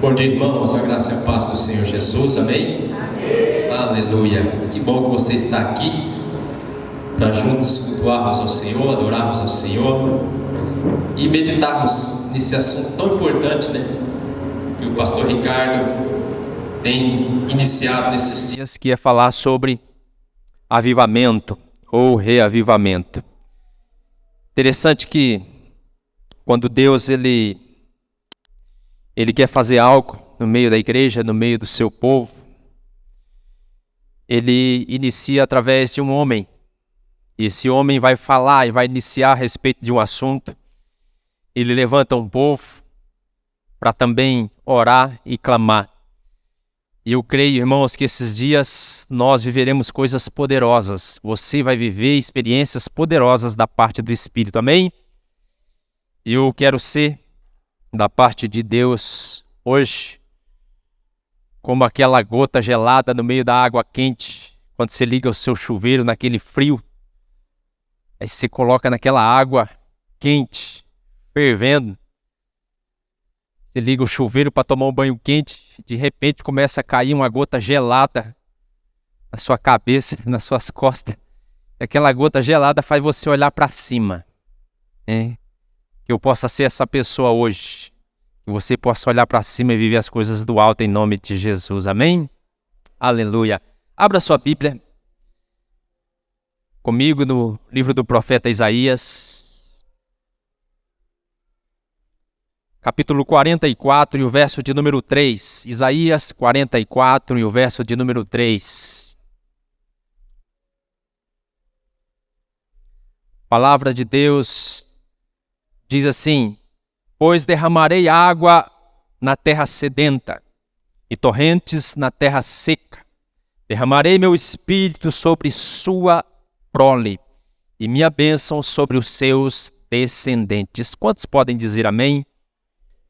Bom dia, irmãos, a graça e a paz do Senhor Jesus, amém? Amém. Aleluia, que bom que você está aqui para juntos cultuarmos ao Senhor, adorarmos ao Senhor e meditarmos nesse assunto tão importante, né? Que o pastor Ricardo tem iniciado nesses dias, que é falar sobre avivamento ou reavivamento. Interessante que quando Deus ele quer fazer algo no meio da igreja, no meio do seu povo, ele inicia através de um homem. E esse homem vai falar e vai iniciar a respeito de um assunto. Ele levanta um povo para também orar e clamar. E eu creio, irmãos, que esses dias nós viveremos coisas poderosas. Você vai viver experiências poderosas da parte do Espírito, amém? Eu quero ser da parte de Deus hoje como aquela gota gelada no meio da água quente, quando você liga o seu chuveiro naquele frio, aí você coloca naquela água quente, fervendo, você liga o chuveiro para tomar um banho quente, de repente começa a cair uma gota gelada na sua cabeça, nas suas costas, e aquela gota gelada faz você olhar para cima, né? Que eu possa ser essa pessoa hoje, que você possa olhar para cima e viver as coisas do alto em nome de Jesus, amém? Aleluia. Abra sua Bíblia comigo no livro do profeta Isaías, capítulo 44 e o verso de número 3. Isaías 44 e o verso de número 3. Palavra de Deus diz assim: pois derramarei água na terra sedenta e torrentes na terra seca. Derramarei meu espírito sobre sua prole e minha bênção sobre os seus descendentes. Quantos podem dizer amém?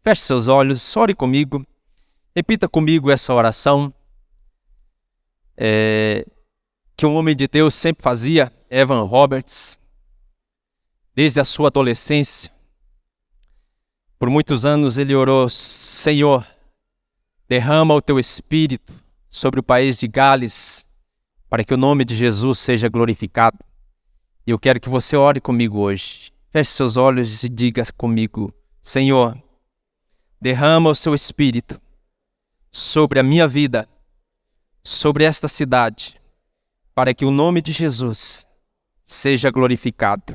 Feche seus olhos, ore comigo, repita comigo essa oração que um homem de Deus sempre fazia, Evan Roberts, desde a sua adolescência. Por muitos anos ele orou: Senhor, derrama o teu Espírito sobre o país de Gales, para que o nome de Jesus seja glorificado. E eu quero que você ore comigo hoje. Feche seus olhos e diga comigo: Senhor, derrama o seu Espírito sobre a minha vida, sobre esta cidade, para que o nome de Jesus seja glorificado.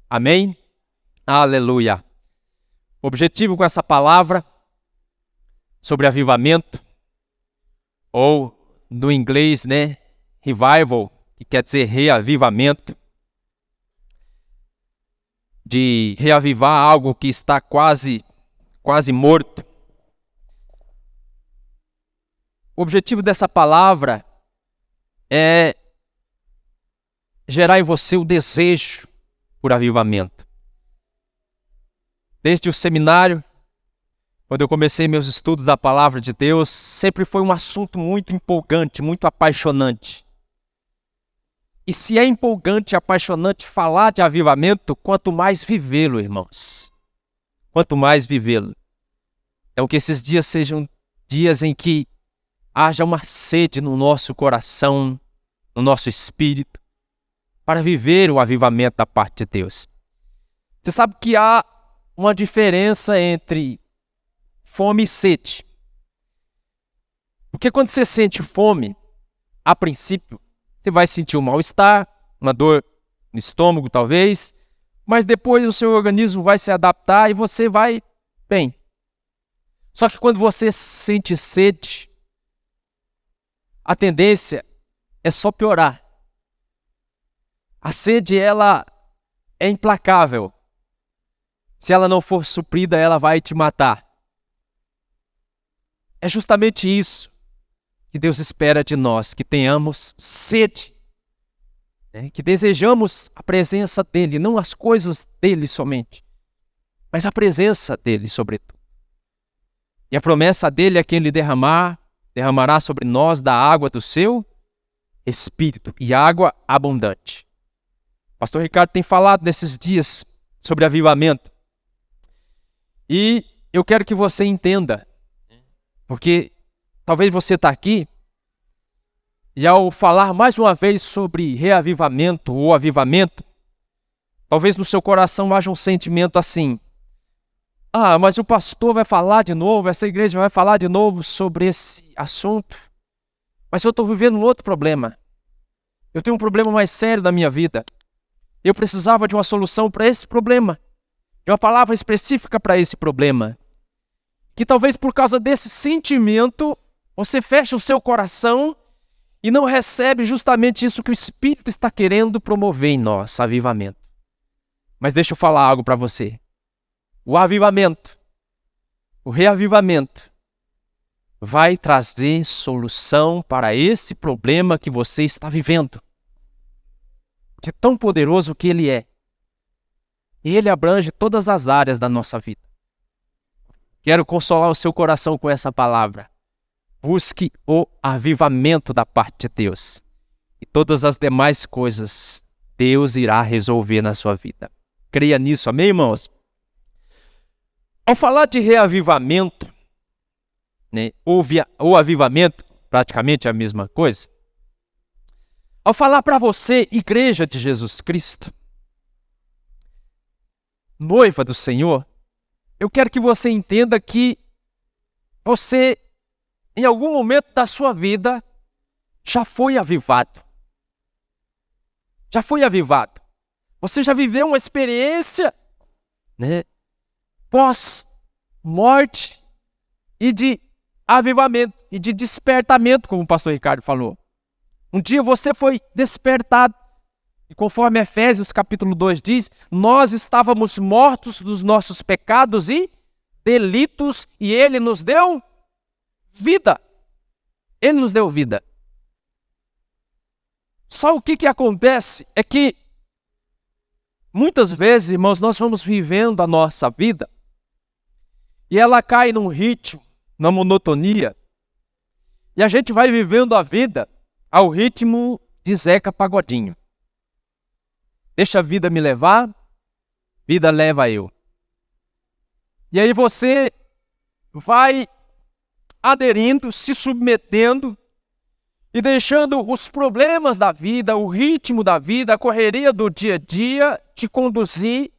Amém? Aleluia. O objetivo com essa palavra sobre avivamento, ou no inglês, né, revival, que quer dizer reavivamento, de reavivar algo que está quase morto. O objetivo dessa palavra é gerar em você o desejo por avivamento. Desde o seminário, quando eu comecei meus estudos da palavra de Deus, sempre foi um assunto muito empolgante, muito apaixonante. E se é empolgante e apaixonante falar de avivamento, quanto mais vivê-lo, irmãos. Quanto mais vivê-lo. Então que esses dias sejam dias em que haja uma sede no nosso coração, no nosso espírito, para viver o avivamento da parte de Deus. Você sabe que há uma diferença entre fome e sede. Porque quando você sente fome, a princípio, você vai sentir um mal-estar, uma dor no estômago talvez, mas depois o seu organismo vai se adaptar e você vai bem. Só que quando você sente sede, a tendência é só piorar. A sede, ela é implacável. Se ela não for suprida, ela vai te matar. É justamente isso que Deus espera de nós, que tenhamos sede, né? Que desejamos a presença dEle, não as coisas dEle somente, mas a presença dEle sobretudo. E a promessa dEle é que Ele derramará sobre nós da água do seu Espírito, e água abundante. O pastor Ricardo tem falado nesses dias sobre avivamento. E eu quero que você entenda Porque talvez você está aqui e ao falar mais uma vez sobre reavivamento ou avivamento, talvez no seu coração haja um sentimento assim: ah, mas o pastor vai falar de novo, essa igreja vai falar de novo sobre esse assunto. Mas eu estou vivendo um outro problema. Eu tenho um problema mais sério na minha vida. Eu precisava de uma solução para esse problema, de uma palavra específica para esse problema. Que talvez por causa desse sentimento, você fecha o seu coração e não recebe justamente isso que o Espírito está querendo promover em nós, avivamento. Mas deixa eu falar algo para você. O avivamento, o reavivamento, vai trazer solução para esse problema que você está vivendo. De tão poderoso que ele é. E ele abrange todas as áreas da nossa vida. Quero consolar o seu coração com essa palavra. Busque o avivamento da parte de Deus. E todas as demais coisas Deus irá resolver na sua vida. Creia nisso, amém, irmãos? Ao falar de reavivamento, né, ou avivamento, praticamente a mesma coisa. Ao falar para você, igreja de Jesus Cristo, noiva do Senhor, eu quero que você entenda que você, em algum momento da sua vida, já foi avivado. Já foi avivado. Você já viveu uma experiência, né, pós-morte e de avivamento e de despertamento, como o pastor Ricardo falou. Um dia você foi despertado. E conforme Efésios capítulo 2 diz, nós estávamos mortos dos nossos pecados e delitos e Ele nos deu vida. Ele nos deu vida. Só o que acontece é que muitas vezes, irmãos, nós vamos vivendo a nossa vida e ela cai num ritmo, na monotonia, e a gente vai vivendo a vida ao ritmo de Zeca Pagodinho. Deixa a vida me levar, vida leva eu. E aí você vai aderindo, se submetendo e deixando os problemas da vida, o ritmo da vida, a correria do dia a dia te conduzir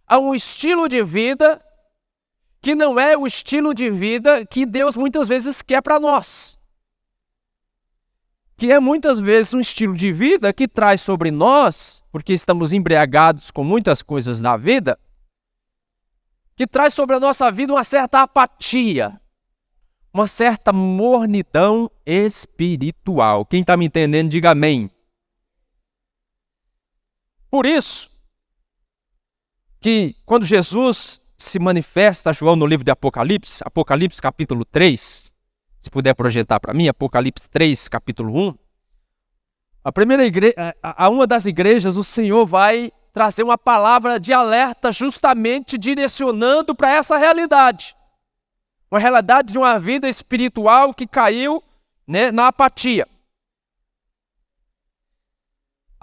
a um estilo de vida que não é o estilo de vida que Deus muitas vezes quer para nós. Que é muitas vezes um estilo de vida que traz sobre nós, porque estamos embriagados com muitas coisas da vida, que traz sobre a nossa vida uma certa apatia, uma certa mornidão espiritual. Quem está me entendendo, diga amém. Por isso, que quando Jesus se manifesta a João no livro de Apocalipse, Apocalipse capítulo 3, se puder projetar para mim, Apocalipse 3, capítulo 1, a uma das igrejas o Senhor vai trazer uma palavra de alerta justamente direcionando para essa realidade. Uma realidade de uma vida espiritual que caiu, né, na apatia.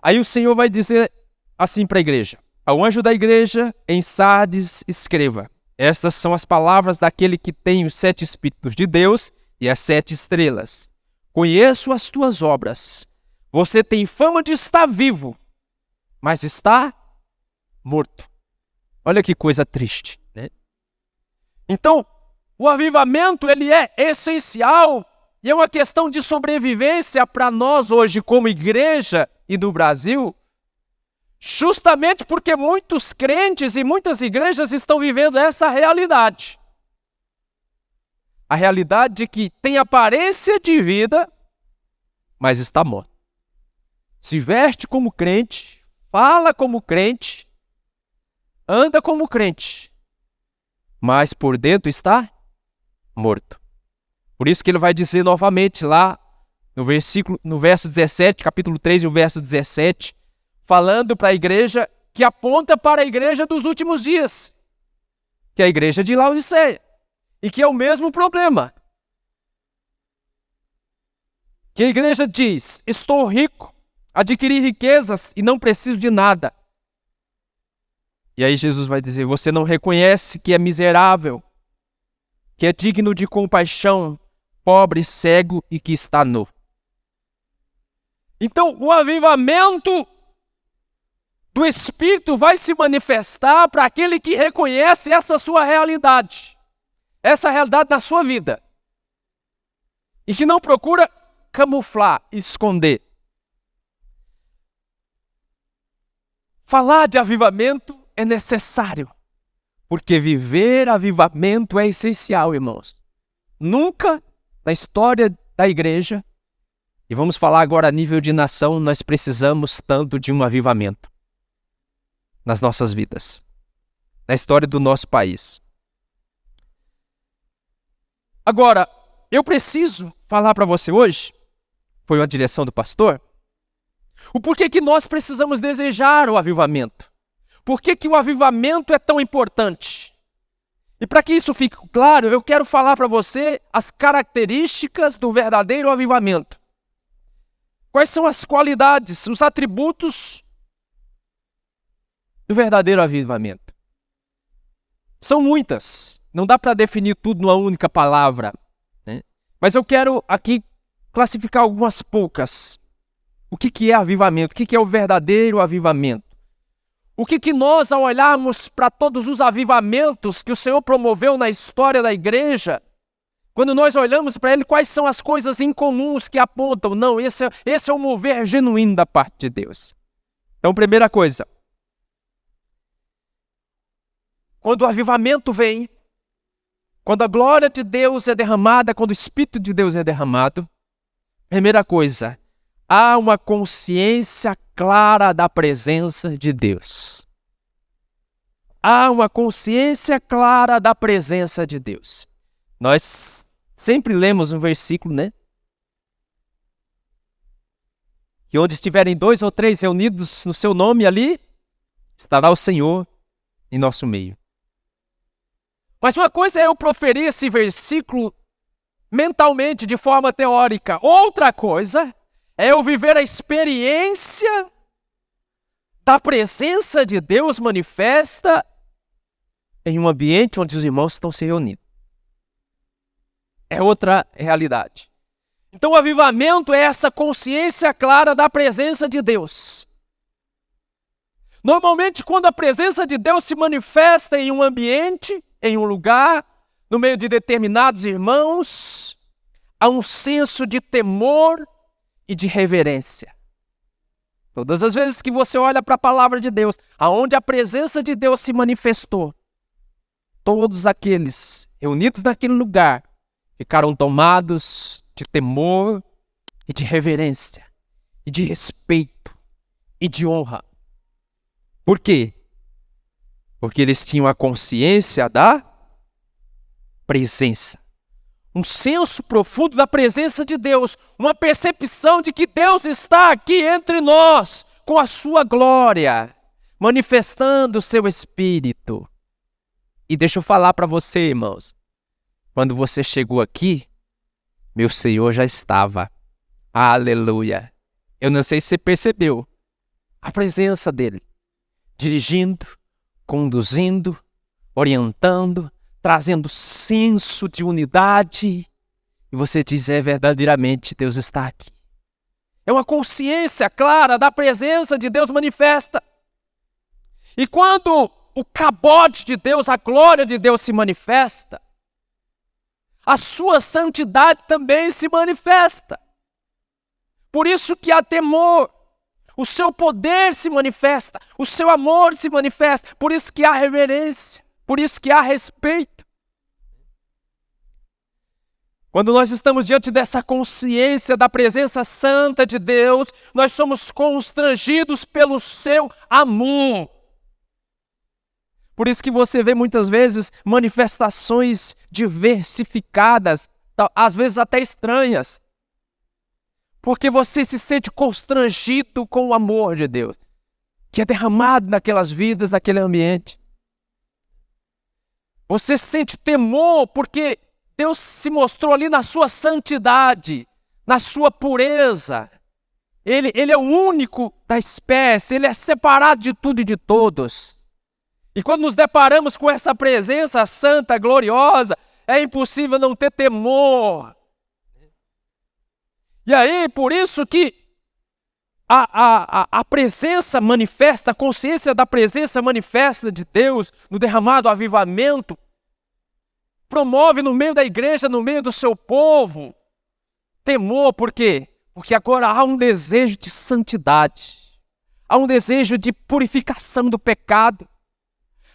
Aí o Senhor vai dizer assim para a igreja: ao anjo da igreja em Sardes escreva: estas são as palavras daquele que tem os 7 Espíritos de Deus e as 7 estrelas. Conheço as tuas obras. Você tem fama de estar vivo, mas está morto. Olha que coisa triste, né? Então, o avivamento, ele é essencial e é uma questão de sobrevivência para nós hoje como igreja e do Brasil, justamente porque muitos crentes e muitas igrejas estão vivendo essa realidade. A realidade de que tem aparência de vida, mas está morto. Se veste como crente, fala como crente, anda como crente, mas por dentro está morto. Por isso que ele vai dizer novamente lá no verso 17, capítulo 3 e o verso 17, falando para a igreja que aponta para a igreja dos últimos dias, que é a igreja de Laodiceia, e que é o mesmo problema. Que a igreja diz: estou rico, adquiri riquezas e não preciso de nada. E aí Jesus vai dizer: você não reconhece que é miserável, que é digno de compaixão, pobre, cego e que está nu. Então, o avivamento do Espírito vai se manifestar para aquele que reconhece essa sua realidade, essa realidade na sua vida, e que não procura camuflar, esconder. Falar de avivamento é necessário, porque viver avivamento é essencial, irmãos. Nunca na história da igreja, e vamos falar agora a nível de nação, nós precisamos tanto de um avivamento nas nossas vidas, na história do nosso país. Agora, eu preciso falar para você hoje, foi uma direção do pastor, o porquê que nós precisamos desejar o avivamento. Por que o avivamento é tão importante? E para que isso fique claro, eu quero falar para você as características do verdadeiro avivamento. Quais são as qualidades, os atributos do verdadeiro avivamento? São muitas, não dá para definir tudo numa única palavra, né? Mas eu quero aqui classificar algumas poucas. O que é avivamento? O que é o verdadeiro avivamento? O que nós, ao olharmos para todos os avivamentos que o Senhor promoveu na história da igreja, quando nós olhamos para ele, quais são as coisas incomuns que apontam? Não, esse é o mover genuíno da parte de Deus. Então, primeira coisa, quando o avivamento vem, quando a glória de Deus é derramada, quando o Espírito de Deus é derramado, primeira coisa, há uma consciência clara da presença de Deus. Há uma consciência clara da presença de Deus. Nós sempre lemos um versículo, né? Que onde estiverem 2 ou 3 reunidos no seu nome ali, estará o Senhor em nosso meio. Mas uma coisa é eu proferir esse versículo mentalmente, de forma teórica. Outra coisa é eu viver a experiência da presença de Deus manifesta em um ambiente onde os irmãos estão se reunindo. É outra realidade. Então o avivamento é essa consciência clara da presença de Deus. Normalmente quando a presença de Deus se manifesta em um ambiente, em um lugar, no meio de determinados irmãos, há um senso de temor e de reverência. Todas as vezes que você olha para a palavra de Deus, aonde a presença de Deus se manifestou, todos aqueles reunidos naquele lugar ficaram tomados de temor e de reverência, e de respeito e de honra. Por quê? Porque eles tinham a consciência da presença. Um senso profundo da presença de Deus, uma percepção de que Deus está aqui entre nós, com a sua glória, manifestando o seu Espírito. E deixa eu falar para você, irmãos, quando você chegou aqui, meu Senhor já estava. Aleluia! Eu não sei se você percebeu a presença dele, dirigindo, conduzindo, orientando, trazendo senso de unidade. E você diz, verdadeiramente Deus está aqui. É uma consciência clara da presença de Deus manifesta. E quando o cabote de Deus, a glória de Deus se manifesta, a sua santidade também se manifesta. Por isso que há temor. O seu poder se manifesta, o seu amor se manifesta, por isso que há reverência, por isso que há respeito. Quando nós estamos diante dessa consciência da presença santa de Deus, nós somos constrangidos pelo seu amor. Por isso que você vê muitas vezes manifestações diversificadas, às vezes até estranhas. Porque você se sente constrangido com o amor de Deus, que é derramado naquelas vidas, naquele ambiente. Você sente temor porque Deus se mostrou ali na sua santidade, na sua pureza. Ele é o único da espécie, ele é separado de tudo e de todos. E quando nos deparamos com essa presença santa, gloriosa, é impossível não ter temor. E aí, por isso que a presença manifesta, a consciência da presença manifesta de Deus no derramado avivamento, promove no meio da igreja, no meio do seu povo, temor. Por quê? Porque agora há um desejo de santidade, há um desejo de purificação do pecado,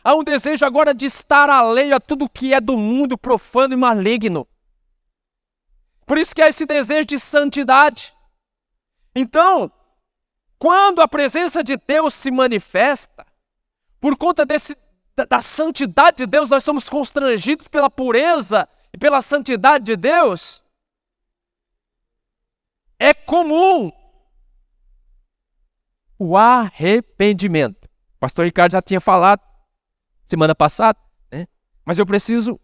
há um desejo agora de estar alheio a tudo que é do mundo profano e maligno. Por isso que há esse desejo de santidade. Então, quando a presença de Deus se manifesta, por conta da santidade de Deus, nós somos constrangidos pela pureza e pela santidade de Deus, é comum o arrependimento. O pastor Ricardo já tinha falado semana passada, né? Mas eu preciso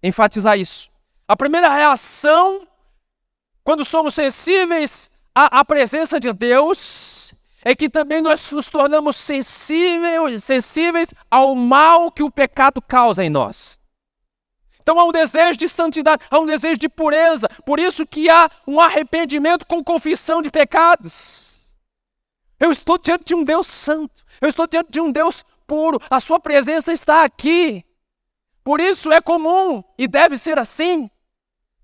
enfatizar isso. A primeira reação, quando somos sensíveis à presença de Deus, é que também nós nos tornamos sensíveis ao mal que o pecado causa em nós. Então há um desejo de santidade, há um desejo de pureza. Por isso que há um arrependimento com confissão de pecados. Eu estou diante de um Deus santo, eu estou diante de um Deus puro, a sua presença está aqui. Por isso é comum e deve ser assim.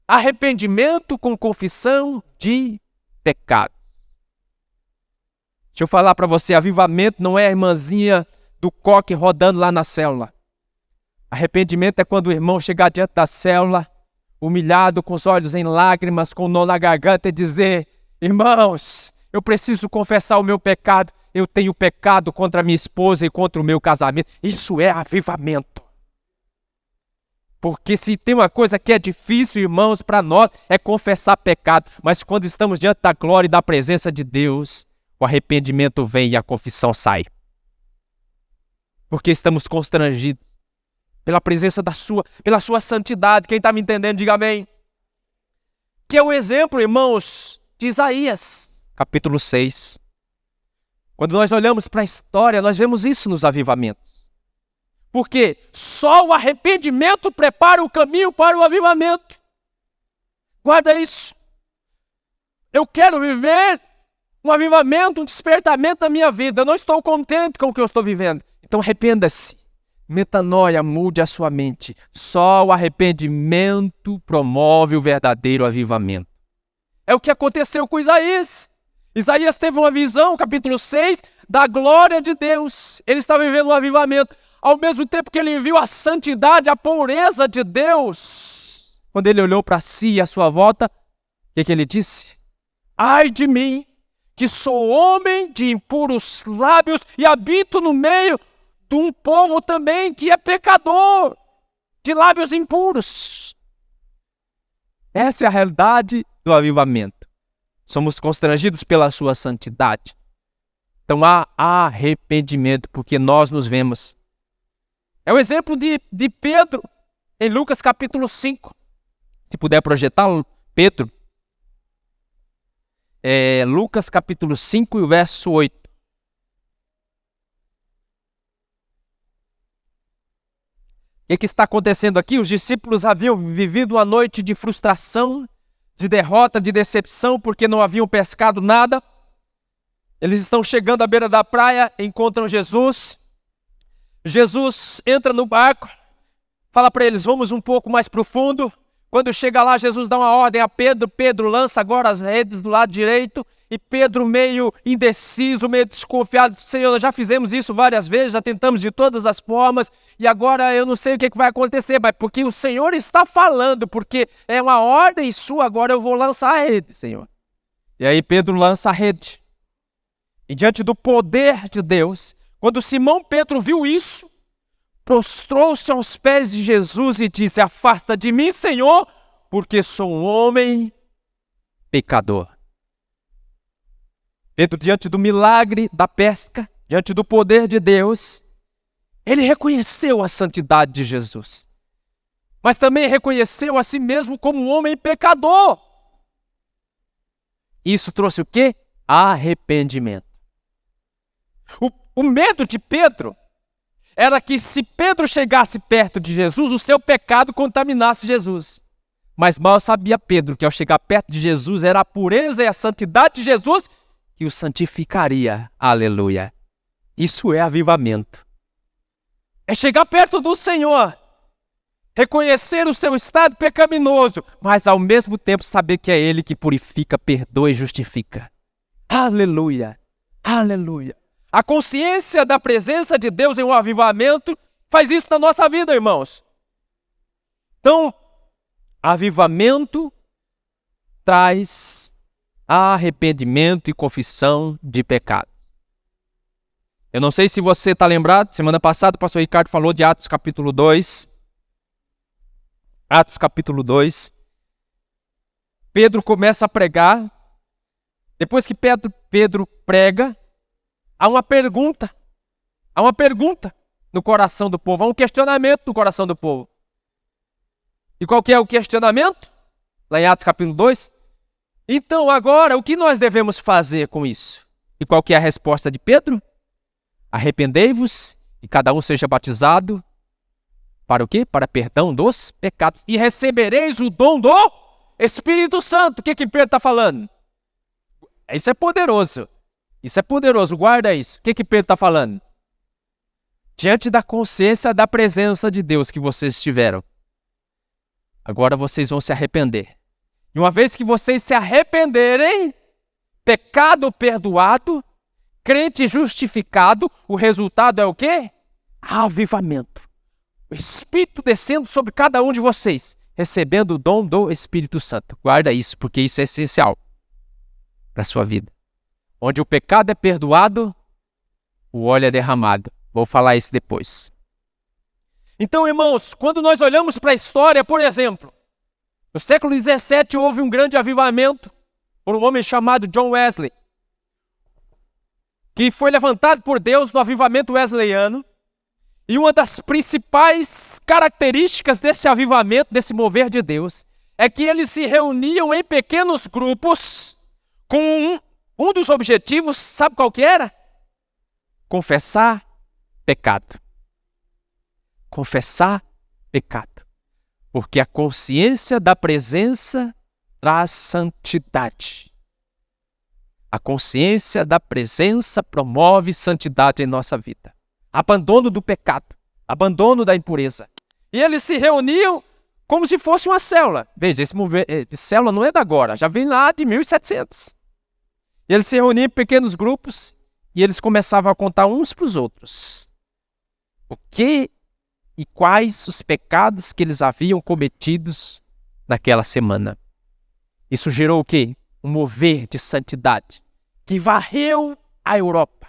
Arrependimento com confissão de pecados. Deixa eu falar para você, avivamento não é a irmãzinha do coque rodando lá na célula. Arrependimento é quando o irmão chegar diante da célula, humilhado, com os olhos em lágrimas, com o nó na garganta, e dizer: irmãos, eu preciso confessar o meu pecado, eu tenho pecado contra a minha esposa e contra o meu casamento. Isso é avivamento. Porque se tem uma coisa que é difícil, irmãos, para nós, é confessar pecado. Mas quando estamos diante da glória e da presença de Deus, o arrependimento vem e a confissão sai. Porque estamos constrangidos pela presença pela sua santidade. Quem está me entendendo, diga amém. Que é o exemplo, irmãos, de Isaías, capítulo 6. Quando nós olhamos para a história, nós vemos isso nos avivamentos. Porque só o arrependimento prepara o caminho para o avivamento. Guarda isso. Eu quero viver um avivamento, um despertamento na minha vida. Eu não estou contente com o que eu estou vivendo. Então arrependa-se. Metanoia, mude a sua mente. Só o arrependimento promove o verdadeiro avivamento. É o que aconteceu com Isaías. Isaías teve uma visão, capítulo 6, da glória de Deus. Ele estava vivendo um avivamento. Ao mesmo tempo que ele viu a santidade, a pureza de Deus, quando ele olhou para si e à sua volta, o que ele disse? Ai de mim, que sou homem de impuros lábios e habito no meio de um povo também que é pecador, de lábios impuros. Essa é a realidade do avivamento. Somos constrangidos pela sua santidade. Então há arrependimento, porque nós nos vemos. É o exemplo de Pedro, em Lucas capítulo 5. Se puder projetar, Pedro. Lucas capítulo 5 e o verso 8. O que está acontecendo aqui? Os discípulos haviam vivido uma noite de frustração, de derrota, de decepção, porque não haviam pescado nada. Eles estão chegando à beira da praia, encontram Jesus. Jesus entra no barco, fala para eles: vamos um pouco mais profundo. Quando chega lá, Jesus dá uma ordem a Pedro. Pedro lança agora as redes do lado direito. E Pedro, meio indeciso, meio desconfiado: Senhor, já fizemos isso várias vezes, já tentamos de todas as formas, e agora eu não sei o que vai acontecer, mas porque o Senhor está falando, porque é uma ordem sua, agora eu vou lançar a rede, Senhor. E aí Pedro lança a rede. E diante do poder de Deus, quando Simão Pedro viu isso, prostrou-se aos pés de Jesus e disse: afasta de mim, Senhor, porque sou um homem pecador. Pedro, diante do milagre da pesca, diante do poder de Deus, ele reconheceu a santidade de Jesus, mas também reconheceu a si mesmo como um homem pecador. Isso trouxe o quê? Arrependimento. O medo de Pedro era que se Pedro chegasse perto de Jesus, o seu pecado contaminasse Jesus. Mas mal sabia Pedro que ao chegar perto de Jesus era a pureza e a santidade de Jesus que o santificaria. Aleluia. Isso é avivamento. É chegar perto do Senhor, reconhecer o seu estado pecaminoso, mas ao mesmo tempo saber que é Ele que purifica, perdoa e justifica. Aleluia. Aleluia. A consciência da presença de Deus em um avivamento faz isso na nossa vida, irmãos. Então, avivamento traz arrependimento e confissão de pecado. Eu não sei se você está lembrado, semana passada o pastor Ricardo falou de Atos capítulo 2. Atos capítulo 2. Pedro começa a pregar. Depois que Pedro prega, há uma pergunta. Há uma pergunta no coração do povo. Há um questionamento no coração do povo. E qual que é o questionamento? Lá em Atos capítulo 2. Então agora, o que nós devemos fazer com isso? E qual que é a resposta de Pedro? Arrependei-vos e cada um seja batizado. Para o quê? Para perdão dos pecados. E recebereis o dom do Espírito Santo. O que Pedro está falando? Isso é poderoso. Isso é poderoso. Guarda isso. O que Pedro está falando? Diante da consciência da presença de Deus que vocês tiveram, agora vocês vão se arrepender. E uma vez que vocês se arrependerem, pecado perdoado, crente justificado, o resultado é o quê? Avivamento. O Espírito descendo sobre cada um de vocês, recebendo o dom do Espírito Santo. Guarda isso, porque isso é essencial para a sua vida. Onde o pecado é perdoado, o óleo é derramado. Vou falar isso depois. Então, irmãos, quando nós olhamos para a história, por exemplo, no século XVII houve um grande avivamento por um homem chamado John Wesley, que foi levantado por Deus no avivamento wesleyano. E uma das principais características desse avivamento, desse mover de Deus, é que eles se reuniam em pequenos grupos com um dos objetivos, sabe qual que era? Confessar pecado. Confessar pecado. Porque a consciência da presença traz santidade. A consciência da presença promove santidade em nossa vida. Abandono do pecado, abandono da impureza. E eles se reuniam como se fosse uma célula. Veja, esse movimento de célula não é da agora, já vem lá de 1700. E eles se reuniam em pequenos grupos e eles começavam a contar uns para os outros o que e quais os pecados que eles haviam cometidos naquela semana. Isso gerou o quê? Um mover de santidade que varreu a Europa.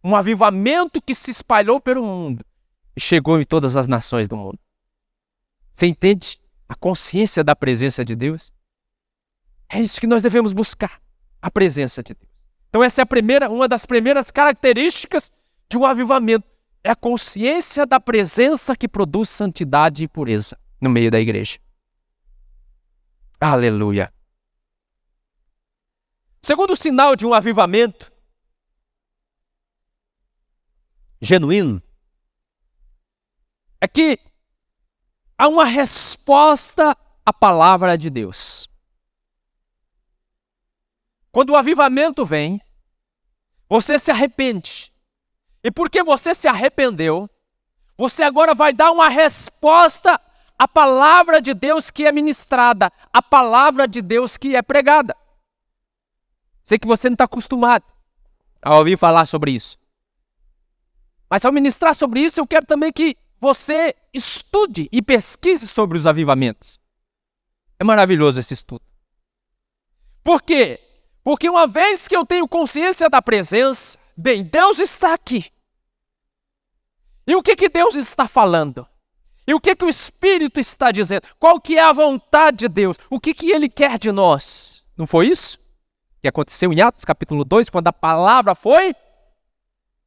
Um avivamento que se espalhou pelo mundo e chegou em todas as nações do mundo. Você entende a consciência da presença de Deus? É isso que nós devemos buscar, a presença de Deus. Então essa é uma das primeiras características de um avivamento. É a consciência da presença que produz santidade e pureza no meio da igreja. Aleluia. Segundo sinal de um avivamento genuíno, é que há uma resposta à palavra de Deus. Quando o avivamento vem, você se arrepende. E porque você se arrependeu, você agora vai dar uma resposta à palavra de Deus que é ministrada, à palavra de Deus que é pregada. Sei que você não está acostumado a ouvir falar sobre isso. Mas ao ministrar sobre isso, eu quero também que você estude e pesquise sobre os avivamentos. É maravilhoso esse estudo. Por quê? Porque uma vez que eu tenho consciência da presença, bem, Deus está aqui. E o que Deus está falando? E o que o Espírito está dizendo? Qual que é a vontade de Deus? O que Ele quer de nós? Não foi isso que aconteceu em Atos capítulo 2, quando a palavra foi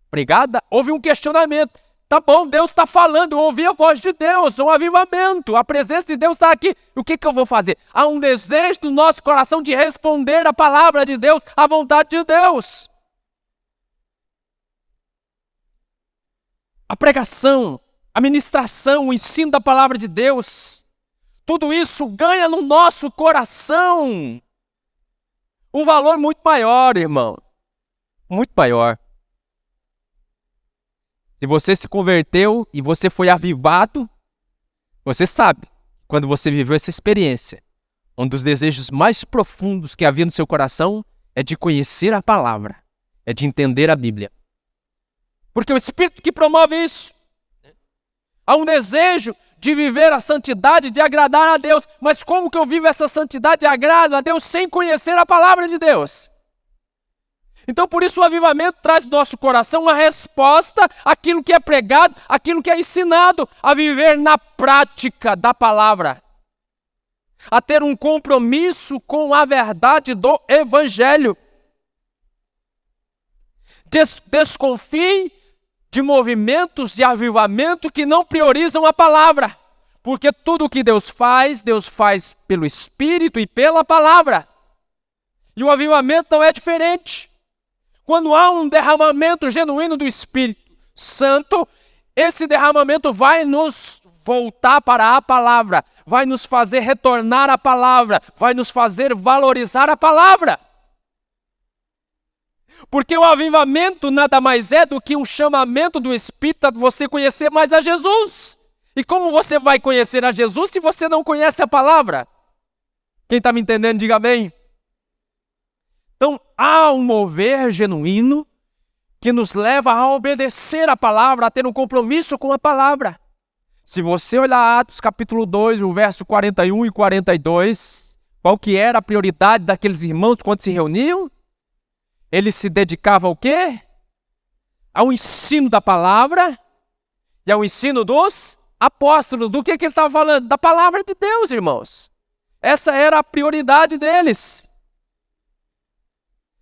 pregada? Houve um questionamento. Tá bom, Deus está falando, eu ouvi a voz de Deus, um avivamento, a presença de Deus está aqui. O que eu vou fazer? Há um desejo do nosso coração de responder a palavra de Deus, a vontade de Deus. a pregação, a ministração, o ensino da palavra de Deus, tudo isso ganha no nosso coração um valor muito maior, irmão. Muito maior. Se você se converteu e você foi avivado, você sabe, quando você viveu essa experiência, um dos desejos mais profundos que havia no seu coração é de conhecer a palavra, é de entender a Bíblia. Porque é o Espírito que promove isso. Há um desejo de viver a santidade, de agradar a Deus. Mas como que eu vivo essa santidade e agrado a Deus sem conhecer a palavra de Deus? Então por isso o avivamento traz no nosso coração uma resposta àquilo que é pregado, àquilo que é ensinado, a viver na prática da palavra. A ter um compromisso com a verdade do Evangelho. Desconfie de movimentos de avivamento que não priorizam a palavra. Porque tudo o que Deus faz pelo Espírito e pela palavra. E o avivamento não é diferente. Quando há um derramamento genuíno do Espírito Santo, esse derramamento vai nos voltar para a palavra, vai nos fazer retornar à palavra, vai nos fazer valorizar a palavra. Porque o avivamento nada mais é do que um chamamento do Espírito a você conhecer mais a Jesus. E como você vai conhecer a Jesus se você não conhece a palavra? Quem está me entendendo, diga amém. Então, há um mover genuíno que nos leva a obedecer a palavra, a ter um compromisso com a palavra. Se você olhar Atos capítulo 2, o verso 41 e 42, qual que era a prioridade daqueles irmãos quando se reuniam? Eles se dedicavam ao quê? Ao ensino da palavra e ao ensino dos apóstolos. Do que ele estava falando? Da palavra de Deus, irmãos. Essa era a prioridade deles.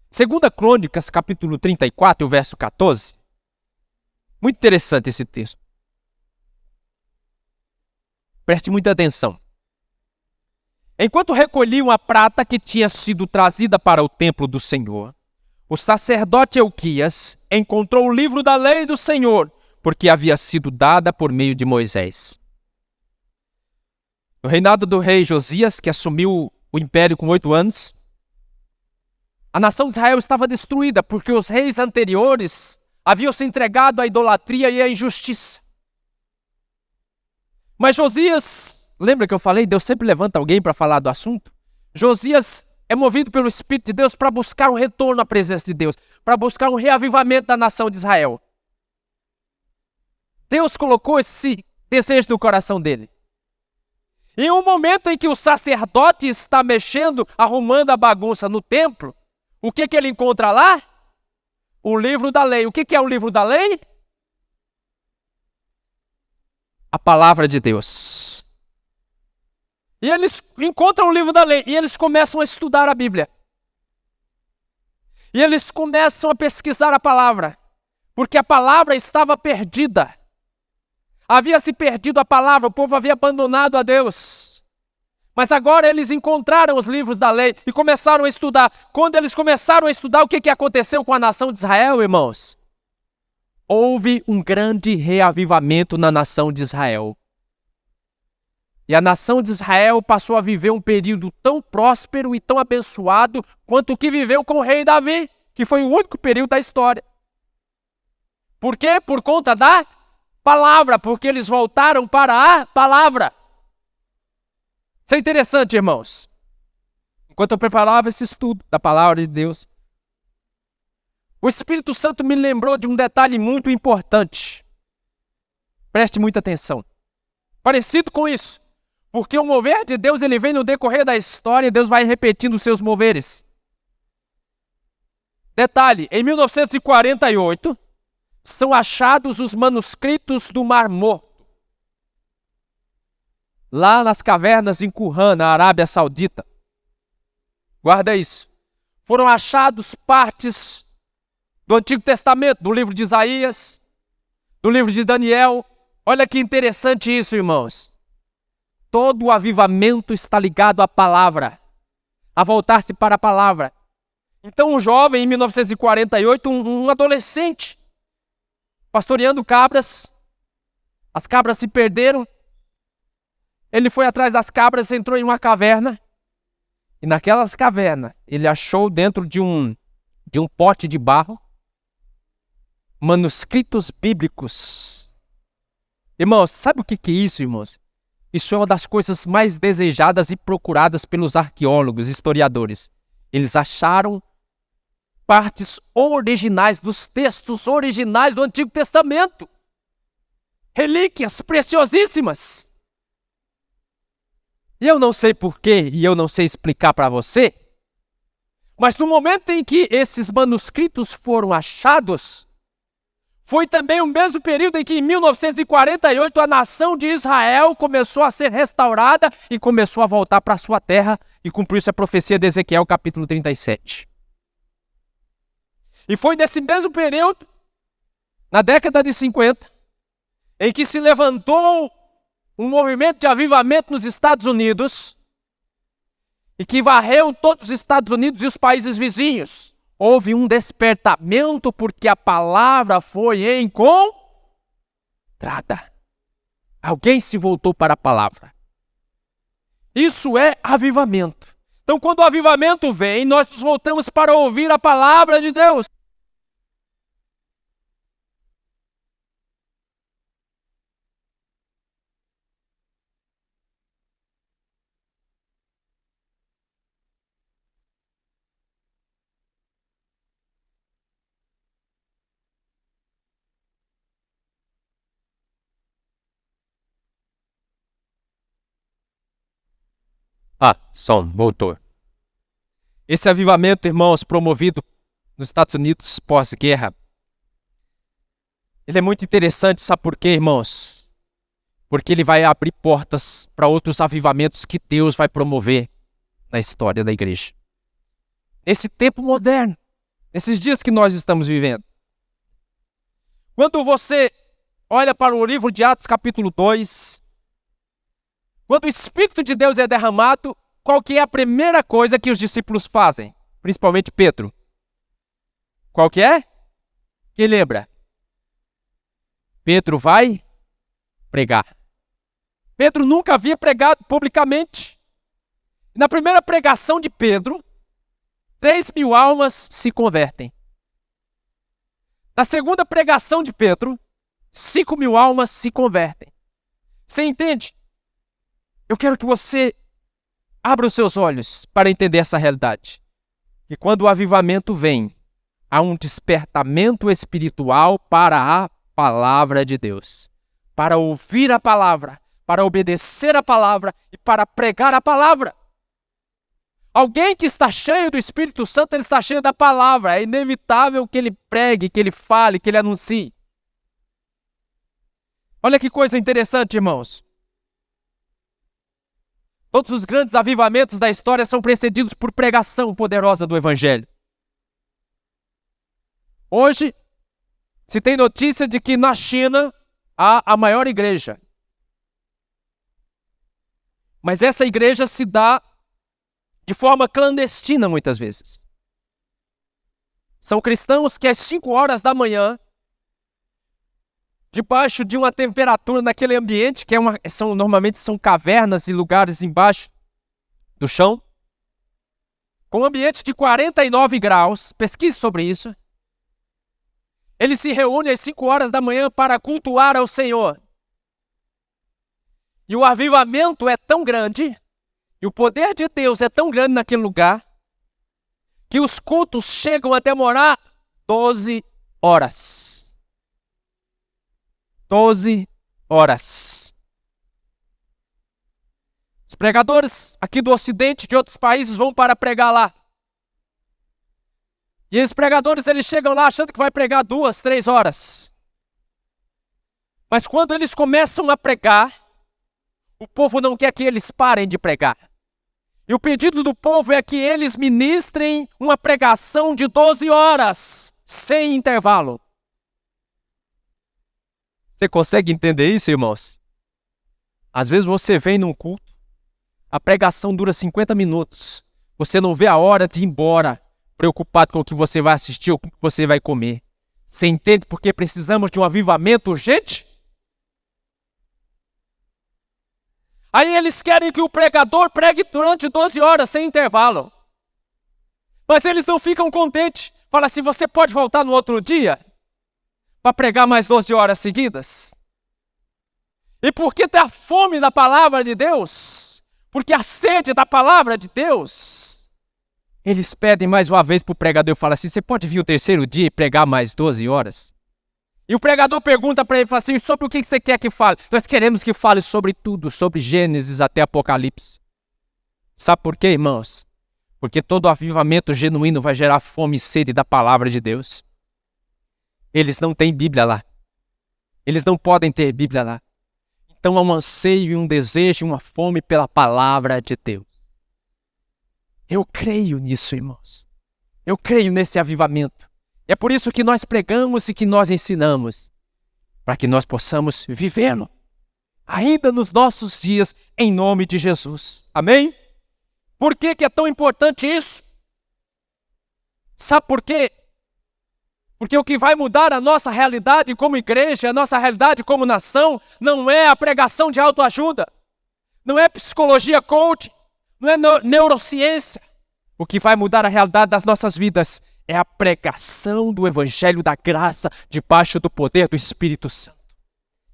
2 Crônicas, capítulo 34, o verso 14. Muito interessante esse texto. Preste muita atenção. Enquanto recolhiam a prata que tinha sido trazida para o templo do Senhor, o sacerdote Euquias encontrou o livro da lei do Senhor, porque havia sido dada por meio de Moisés. No reinado do rei Josias, que assumiu o império com 8 anos, a nação de Israel estava destruída, porque os reis anteriores haviam se entregado à idolatria e à injustiça. Mas Josias, lembra que eu falei, Deus sempre levanta alguém para falar do assunto? Josias é movido pelo Espírito de Deus para buscar um retorno à presença de Deus, para buscar um reavivamento da nação de Israel. Deus colocou esse desejo no coração dele. Em um momento em que o sacerdote está mexendo, arrumando a bagunça no templo, o que ele encontra lá? O livro da lei. O que é o livro da lei? A palavra de Deus. E eles encontram o livro da lei e eles começam a estudar a Bíblia. E eles começam a pesquisar a palavra, porque a palavra estava perdida. Havia se perdido a palavra, o povo havia abandonado a Deus. Mas agora eles encontraram os livros da lei e começaram a estudar. Quando eles começaram a estudar, o que aconteceu com a nação de Israel, irmãos? Houve um grande reavivamento na nação de Israel. E a nação de Israel passou a viver um período tão próspero e tão abençoado quanto o que viveu com o rei Davi, que foi o único período da história. Por quê? Por conta da palavra, porque eles voltaram para a palavra. Isso é interessante, irmãos. Enquanto eu preparava esse estudo da palavra de Deus, o Espírito Santo me lembrou de um detalhe muito importante. Preste muita atenção. Parecido com isso. Porque o mover de Deus, ele vem no decorrer da história e Deus vai repetindo os seus moveres. Detalhe, em 1948, são achados os manuscritos do Mar Morto. Lá nas cavernas em Qumran, na Arábia Saudita. Guarda isso. Foram achados partes do Antigo Testamento, do livro de Isaías, do livro de Daniel. Olha que interessante isso, irmãos. Todo o avivamento está ligado à palavra, a voltar-se para a palavra. Então um jovem, em 1948, um adolescente, pastoreando cabras, As cabras se perderam. Ele foi atrás das cabras, entrou em uma caverna. E naquelas cavernas, ele achou dentro de um pote de barro manuscritos bíblicos. Irmãos, sabe o que é isso, irmãos? Isso é uma das coisas mais desejadas e procuradas pelos arqueólogos, historiadores. Eles acharam partes originais dos textos originais do Antigo Testamento. Relíquias preciosíssimas. E eu não sei porquê, e eu não sei explicar para você, mas no momento em que esses manuscritos foram achados, foi também o mesmo período em que, em 1948, a nação de Israel começou a ser restaurada e começou a voltar para a sua terra, e cumpriu-se a profecia de Ezequiel, capítulo 37. E foi nesse mesmo período, na década de 50, em que se levantou um movimento de avivamento nos Estados Unidos e que varreu todos os Estados Unidos e os países vizinhos. Houve um despertamento porque a palavra foi encontrada. Alguém se voltou para a palavra. Isso é avivamento. Então, quando o avivamento vem, nós nos voltamos para ouvir a palavra de Deus. Som, voltou. Esse avivamento, irmãos, promovido nos Estados Unidos pós-guerra, ele é muito interessante, sabe por quê, irmãos? Porque ele vai abrir portas para outros avivamentos que Deus vai promover na história da igreja. Nesse tempo moderno, nesses dias que nós estamos vivendo. Quando você olha para o livro de Atos capítulo 2, quando o Espírito de Deus é derramado, qual que é a primeira coisa que os discípulos fazem? Principalmente Pedro. Qual que é? Quem lembra? Pedro vai pregar. Pedro nunca havia pregado publicamente. Na primeira pregação de Pedro, 3.000 almas se convertem. Na segunda pregação de Pedro, 5.000 almas se convertem. Você entende? Eu quero que você abra os seus olhos para entender essa realidade. E quando o avivamento vem, há um despertamento espiritual para a palavra de Deus. Para ouvir a palavra, para obedecer a palavra e para pregar a palavra. Alguém que está cheio do Espírito Santo, ele está cheio da palavra. É inevitável que ele pregue, que ele fale, que ele anuncie. Olha que coisa interessante, irmãos. Todos os grandes avivamentos da história são precedidos por pregação poderosa do Evangelho. Hoje, se tem notícia de que na China há a maior igreja. Mas essa igreja se dá de forma clandestina muitas vezes. São cristãos que às 5 horas da manhã, debaixo de uma temperatura naquele ambiente, que normalmente são cavernas e lugares embaixo do chão, com um ambiente de 49 graus, pesquise sobre isso. Eles se reúnem às 5 horas da manhã para cultuar ao Senhor. E o avivamento é tão grande, e o poder de Deus é tão grande naquele lugar, que os cultos chegam a demorar 12 horas. 12 horas. Os pregadores aqui do Ocidente, de outros países, vão para pregar lá. E esses pregadores, eles chegam lá achando que vai pregar 2, 3 horas. Mas quando eles começam a pregar, o povo não quer que eles parem de pregar. E o pedido do povo é que eles ministrem uma pregação de 12 horas, sem intervalo. Você consegue entender isso, irmãos? Às vezes você vem num culto, a pregação dura 50 minutos. Você não vê a hora de ir embora, preocupado com o que você vai assistir ou com o que você vai comer. Você entende porque precisamos de um avivamento urgente? Aí eles querem que o pregador pregue durante 12 horas, sem intervalo. Mas eles não ficam contentes. Fala assim, você pode voltar no outro dia para pregar mais 12 horas seguidas? E porque tem a fome da palavra de Deus, porque a sede da palavra de Deus, eles pedem mais uma vez para o pregador e falam assim, você pode vir o terceiro dia e pregar mais 12 horas? E o pregador pergunta para ele, fala assim, sobre o que você quer que fale? Nós queremos que fale sobre tudo, sobre Gênesis até Apocalipse. Sabe por quê, irmãos? Porque todo avivamento genuíno vai gerar fome e sede da palavra de Deus. Eles não têm Bíblia lá. Eles não podem ter Bíblia lá. Então há um anseio e um desejo e uma fome pela palavra de Deus. Eu creio nisso, irmãos. Eu creio nesse avivamento. É por isso que nós pregamos e que nós ensinamos, para que nós possamos vivê-lo, ainda nos nossos dias, em nome de Jesus. Amém? Por que é tão importante isso? Sabe por quê? Porque o que vai mudar a nossa realidade como igreja, a nossa realidade como nação, não é a pregação de autoajuda, não é psicologia coaching, não é neurociência. O que vai mudar a realidade das nossas vidas é a pregação do Evangelho da graça debaixo do poder do Espírito Santo.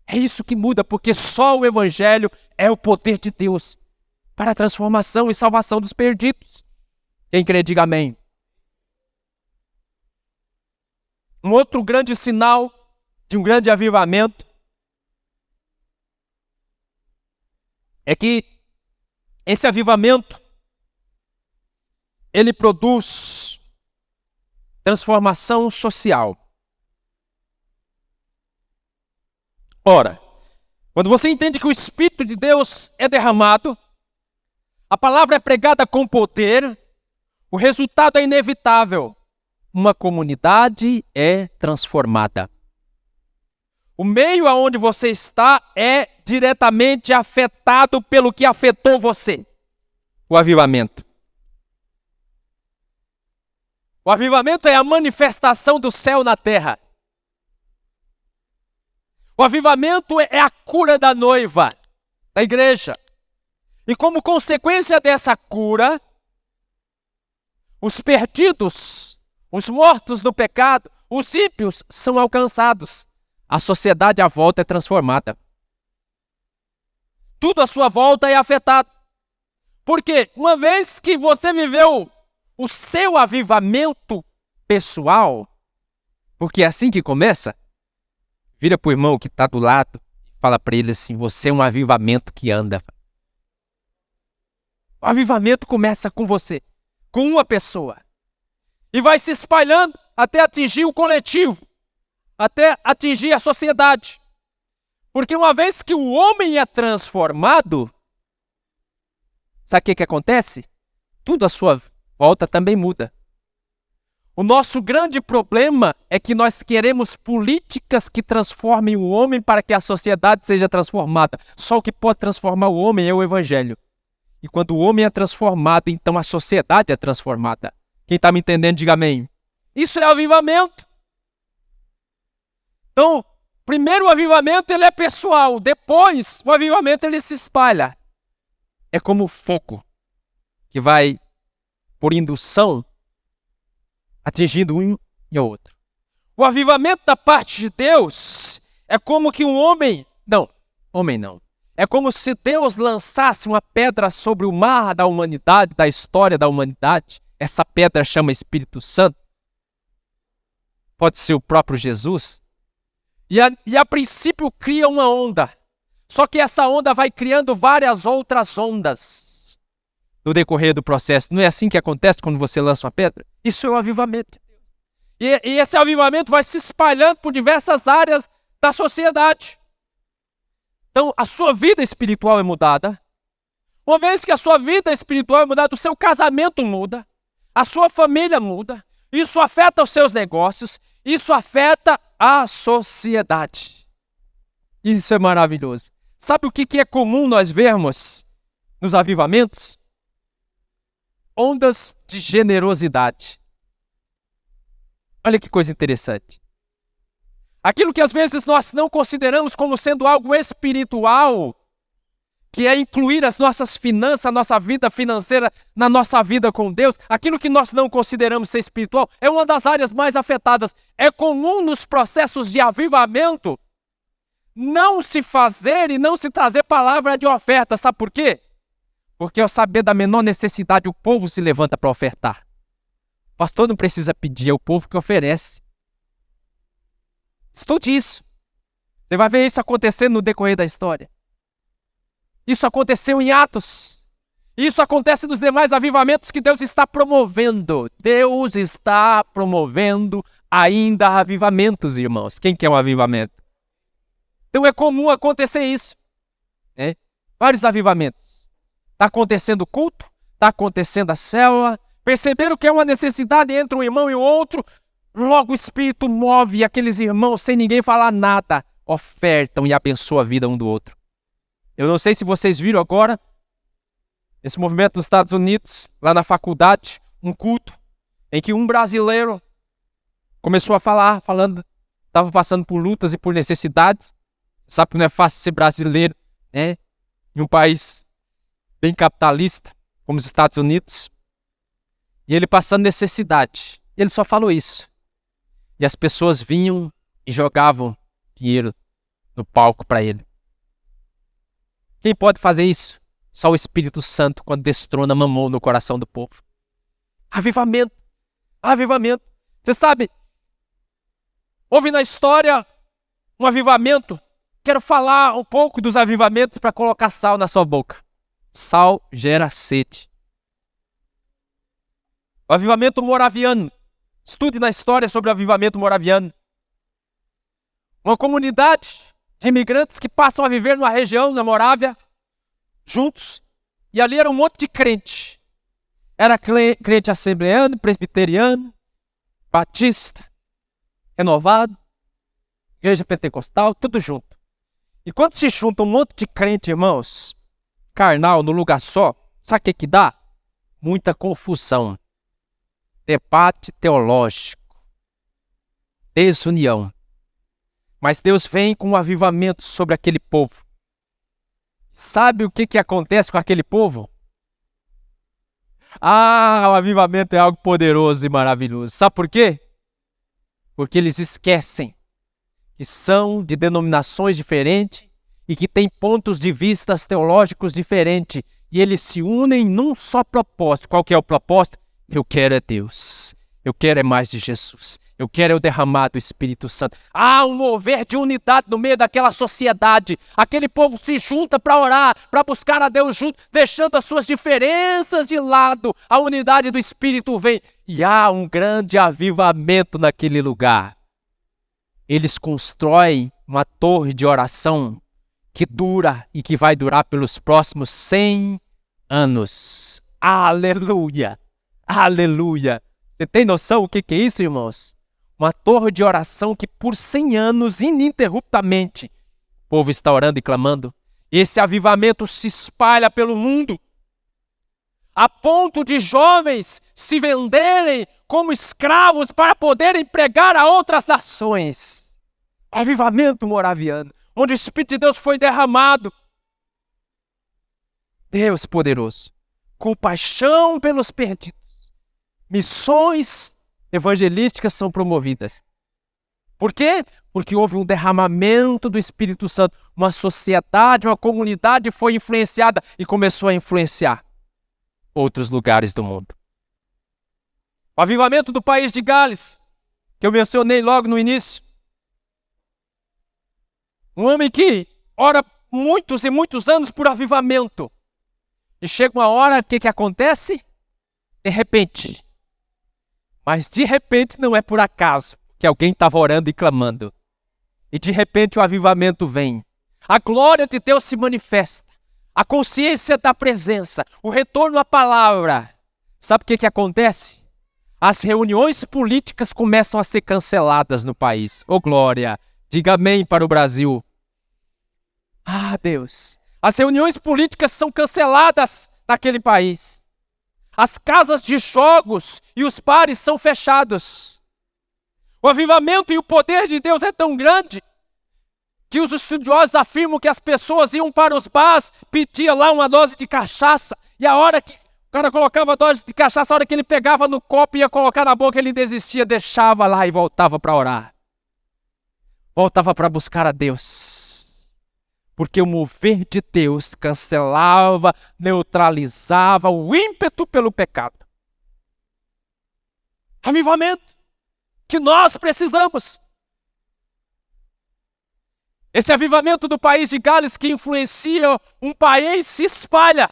É isso que muda, porque só o Evangelho é o poder de Deus para a transformação e salvação dos perdidos. Quem crê, diga amém. Um outro grande sinal de um grande avivamento é que esse avivamento, ele produz transformação social. Ora, quando você entende que o Espírito de Deus é derramado, a palavra é pregada com poder, o resultado é inevitável. Uma comunidade é transformada. O meio aonde você está é diretamente afetado pelo que afetou você. O avivamento. O avivamento é a manifestação do céu na terra. O avivamento é a cura da noiva, da igreja. E como consequência dessa cura, os perdidos, os mortos no pecado, os ímpios são alcançados. A sociedade à volta é transformada. Tudo à sua volta é afetado. Porque uma vez que você viveu o seu avivamento pessoal, porque é assim que começa, vira para o irmão que está do lado e fala para ele assim, você é um avivamento que anda. O avivamento começa com você, com uma pessoa, e vai se espalhando até atingir o coletivo, até atingir a sociedade. Porque uma vez que o homem é transformado, sabe o que acontece? Tudo à sua volta também muda. O nosso grande problema é que nós queremos políticas que transformem o homem para que a sociedade seja transformada. Só o que pode transformar o homem é o Evangelho. E quando o homem é transformado, então a sociedade é transformada. Quem está me entendendo, diga amém. Isso é avivamento. Então, primeiro o avivamento ele é pessoal. Depois o avivamento ele se espalha. É como fogo que vai por indução, atingindo um e o outro. O avivamento da parte de Deus é como que um homem não. É como se Deus lançasse uma pedra sobre o mar da humanidade, da história da humanidade. Essa pedra chama Espírito Santo. Pode ser o próprio Jesus. E a princípio cria uma onda. Só que essa onda vai criando várias outras ondas no decorrer do processo. Não é assim que acontece quando você lança uma pedra? Isso é o avivamento de Deus. E esse avivamento vai se espalhando por diversas áreas da sociedade. Então, a sua vida espiritual é mudada. Uma vez que a sua vida espiritual é mudada, o seu casamento muda, a sua família muda, isso afeta os seus negócios, isso afeta a sociedade. Isso é maravilhoso. Sabe o que é comum nós vermos nos avivamentos? Ondas de generosidade. Olha que coisa interessante. Aquilo que às vezes nós não consideramos como sendo algo espiritual, que é incluir as nossas finanças, a nossa vida financeira na nossa vida com Deus, aquilo que nós não consideramos ser espiritual, é uma das áreas mais afetadas. É comum nos processos de avivamento não se fazer e não se trazer palavra de oferta. Sabe por quê? Porque ao saber da menor necessidade, o povo se levanta para ofertar. O pastor não precisa pedir, é o povo que oferece. Estude isso. Você vai ver isso acontecendo no decorrer da história. Isso aconteceu em Atos. Isso acontece nos demais avivamentos que Deus está promovendo. Deus está promovendo ainda avivamentos, irmãos. Quem quer um avivamento? Então é comum acontecer isso. Vários avivamentos. Está acontecendo culto, está acontecendo a célula. Perceberam que é uma necessidade entre um irmão e o outro. Logo o Espírito move aqueles irmãos sem ninguém falar nada. Ofertam e abençoam a vida um do outro. Eu não sei se vocês viram agora, esse movimento nos Estados Unidos, lá na faculdade, um culto, em que um brasileiro começou a falando, estava passando por lutas e por necessidades. Sabe que não é fácil ser brasileiro, né? Em um país bem capitalista, como os Estados Unidos. E ele passando necessidade. Ele só falou isso. E as pessoas vinham e jogavam dinheiro no palco para ele. Quem pode fazer isso? Só o Espírito Santo, quando destrona mamão no coração do povo. Avivamento. Avivamento. Você sabe, houve na história um avivamento. Quero falar um pouco dos avivamentos para colocar sal na sua boca. Sal gera sede. O avivamento moraviano. Estude na história sobre o avivamento moraviano. Uma comunidade de imigrantes que passam a viver numa região, na Morávia, juntos. E ali era um monte de crente. Era crente assembleano, presbiteriano, batista, renovado, igreja pentecostal, tudo junto. E quando se junta um monte de crente, irmãos, carnal, no lugar só, sabe o que dá? Muita confusão. Debate teológico. Desunião. Mas Deus vem com um avivamento sobre aquele povo. Sabe o que acontece com aquele povo? O avivamento é algo poderoso e maravilhoso. Sabe por quê? Porque eles esquecem que são de denominações diferentes e que têm pontos de vista teológicos diferentes. E eles se unem num só propósito. Qual que é o propósito? Eu quero é Deus. Eu quero é mais de Jesus. Eu quero é o derramar do Espírito Santo. Há um mover de unidade no meio daquela sociedade. Aquele povo se junta para orar, para buscar a Deus junto, deixando as suas diferenças de lado. A unidade do Espírito vem. E há um grande avivamento naquele lugar. Eles constroem uma torre de oração que dura e que vai durar pelos próximos 100 anos. Aleluia! Aleluia! Você tem noção o que é isso, irmãos? Uma torre de oração que por 100 anos, ininterruptamente, o povo está orando e clamando. Esse avivamento se espalha pelo mundo, a ponto de jovens se venderem como escravos para poderem pregar a outras nações. Avivamento moraviano, onde o Espírito de Deus foi derramado. Deus poderoso, compaixão pelos perdidos. Missões evangelísticas são promovidas. Por quê? Porque houve um derramamento do Espírito Santo. Uma sociedade, uma comunidade foi influenciada e começou a influenciar outros lugares do mundo. O avivamento do país de Gales, que eu mencionei logo no início. Um homem que ora muitos e muitos anos por avivamento. E chega uma hora, o que acontece? De repente. Mas de repente não é por acaso que alguém estava orando e clamando. E de repente o avivamento vem. A glória de Deus se manifesta. A consciência da presença. O retorno à palavra. Sabe o que acontece? As reuniões políticas começam a ser canceladas no país. Oh glória! Diga amém para o Brasil. Deus! As reuniões políticas são canceladas naquele país. As casas de jogos e os bares são fechados. O avivamento e o poder de Deus é tão grande que os estudiosos afirmam que as pessoas iam para os bares, pediam lá uma dose de cachaça, e a hora que o cara colocava a dose de cachaça, a hora que ele pegava no copo e ia colocar na boca, ele desistia, deixava lá e voltava para orar. Voltava para buscar a Deus. Porque o mover de Deus cancelava, neutralizava o ímpeto pelo pecado. Avivamento que nós precisamos. Esse avivamento do país de Gales que influencia um país se espalha.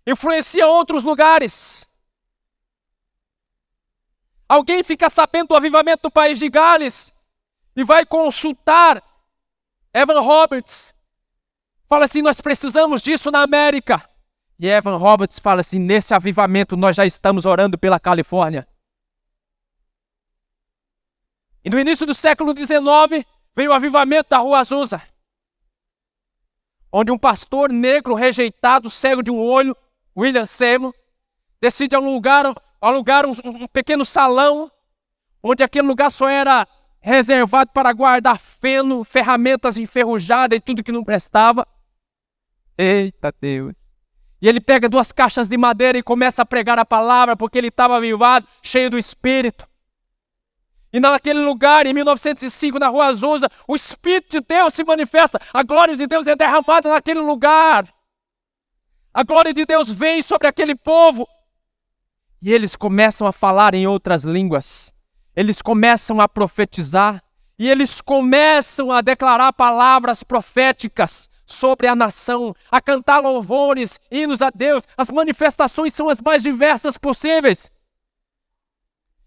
Influencia outros lugares. Alguém fica sabendo do avivamento do país de Gales e vai consultar Evan Roberts. Fala assim, nós precisamos disso na América. E Evan Roberts fala assim, nesse avivamento nós já estamos orando pela Califórnia. E no início do século XIX, veio o avivamento da Rua Azusa, onde um pastor negro rejeitado, cego de um olho, William Seymour, decide alugar um pequeno salão, onde aquele lugar só era reservado para guardar feno, ferramentas enferrujadas e tudo que não prestava. Eita Deus! E ele pega 2 caixas de madeira e começa a pregar a palavra, porque ele estava avivado, cheio do Espírito. E naquele lugar, em 1905, na Rua Azusa, o Espírito de Deus se manifesta. A glória de Deus é derramada naquele lugar. A glória de Deus vem sobre aquele povo. E eles começam a falar em outras línguas. Eles começam a profetizar. E eles começam a declarar palavras proféticas sobre a nação. A cantar louvores, hinos a Deus. As manifestações são as mais diversas possíveis.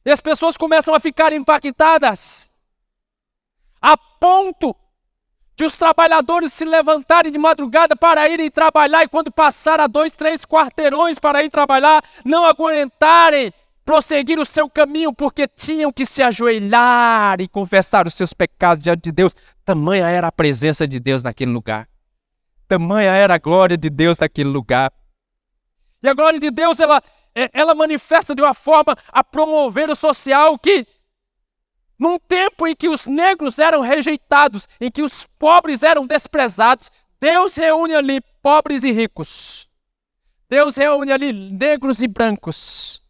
E as pessoas começam a ficar impactadas, a ponto de os trabalhadores se levantarem de madrugada para irem trabalhar, e quando passaram a 2, 3 quarteirões para ir trabalhar, não aguentarem prosseguir o seu caminho, porque tinham que se ajoelhar e confessar os seus pecados diante de Deus. Tamanha era a presença de Deus naquele lugar. Tamanha era a glória de Deus naquele lugar. E a glória de Deus, ela manifesta de uma forma a promover o social que, num tempo em que os negros eram rejeitados, em que os pobres eram desprezados, Deus reúne ali pobres e ricos. Deus reúne ali negros e brancos.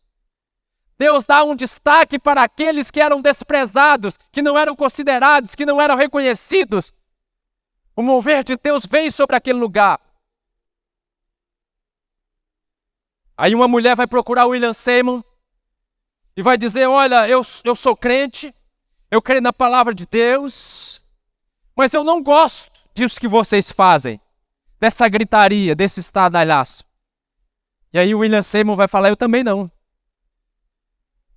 Deus dá um destaque para aqueles que eram desprezados, que não eram considerados, que não eram reconhecidos. O mover de Deus vem sobre aquele lugar. Aí uma mulher vai procurar William Seymour e vai dizer, olha, eu sou crente, eu creio na palavra de Deus, mas eu não gosto disso que vocês fazem, dessa gritaria, desse estardalhaço. E aí o William Seymour vai falar, eu também não.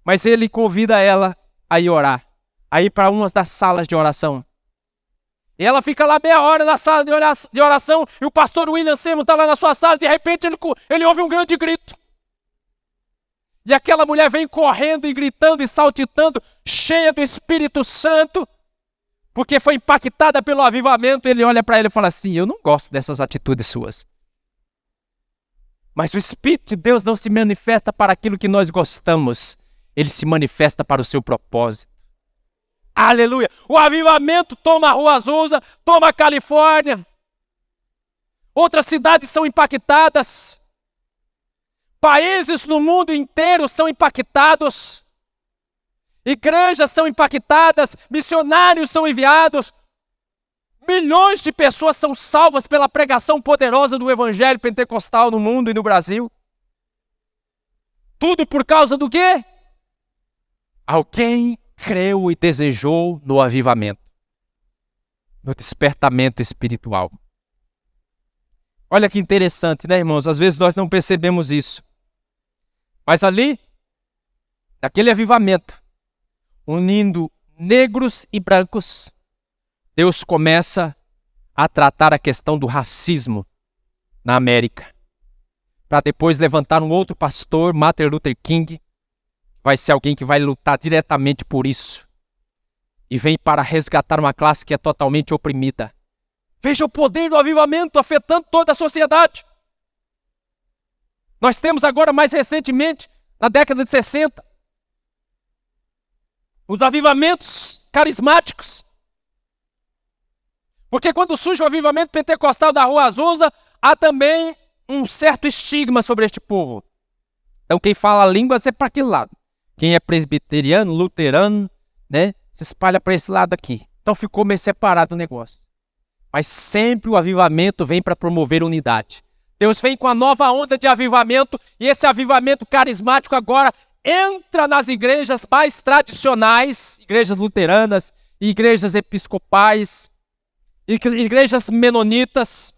Mas ele convida ela a ir orar, a ir para uma das salas de oração. E ela fica lá meia hora na sala de oração, e o pastor William Seymour está lá na sua sala, de repente ele ouve um grande grito. E aquela mulher vem correndo e gritando e saltitando, cheia do Espírito Santo, porque foi impactada pelo avivamento. Ele olha para ela e fala assim, eu não gosto dessas atitudes suas. Mas o Espírito de Deus não se manifesta para aquilo que nós gostamos, ele se manifesta para o seu propósito. Aleluia! O avivamento toma a Rua Azusa, toma a Califórnia. Outras cidades são impactadas. Países no mundo inteiro são impactados. Igrejas são impactadas. Missionários são enviados. Milhões de pessoas são salvas pela pregação poderosa do Evangelho Pentecostal no mundo e no Brasil. Tudo por causa do quê? Alguém creu e desejou no avivamento, no despertamento espiritual. Olha que interessante, né, irmãos? Às vezes nós não percebemos isso. Mas ali, naquele avivamento, unindo negros e brancos, Deus começa a tratar a questão do racismo na América. Para depois levantar um outro pastor, Martin Luther King, vai ser alguém que vai lutar diretamente por isso. E vem para resgatar uma classe que é totalmente oprimida. Veja o poder do avivamento afetando toda a sociedade. Nós temos agora, mais recentemente, na década de 60, os avivamentos carismáticos. Porque quando surge o avivamento pentecostal da Rua Azusa, há também um certo estigma sobre este povo. Então quem fala línguas é para aquele lado. Quem é presbiteriano, luterano, né, se espalha para esse lado aqui. Então ficou meio separado o negócio. Mas sempre o avivamento vem para promover unidade. Deus vem com a nova onda de avivamento e esse avivamento carismático agora entra nas igrejas mais tradicionais, igrejas luteranas, igrejas episcopais, igrejas menonitas.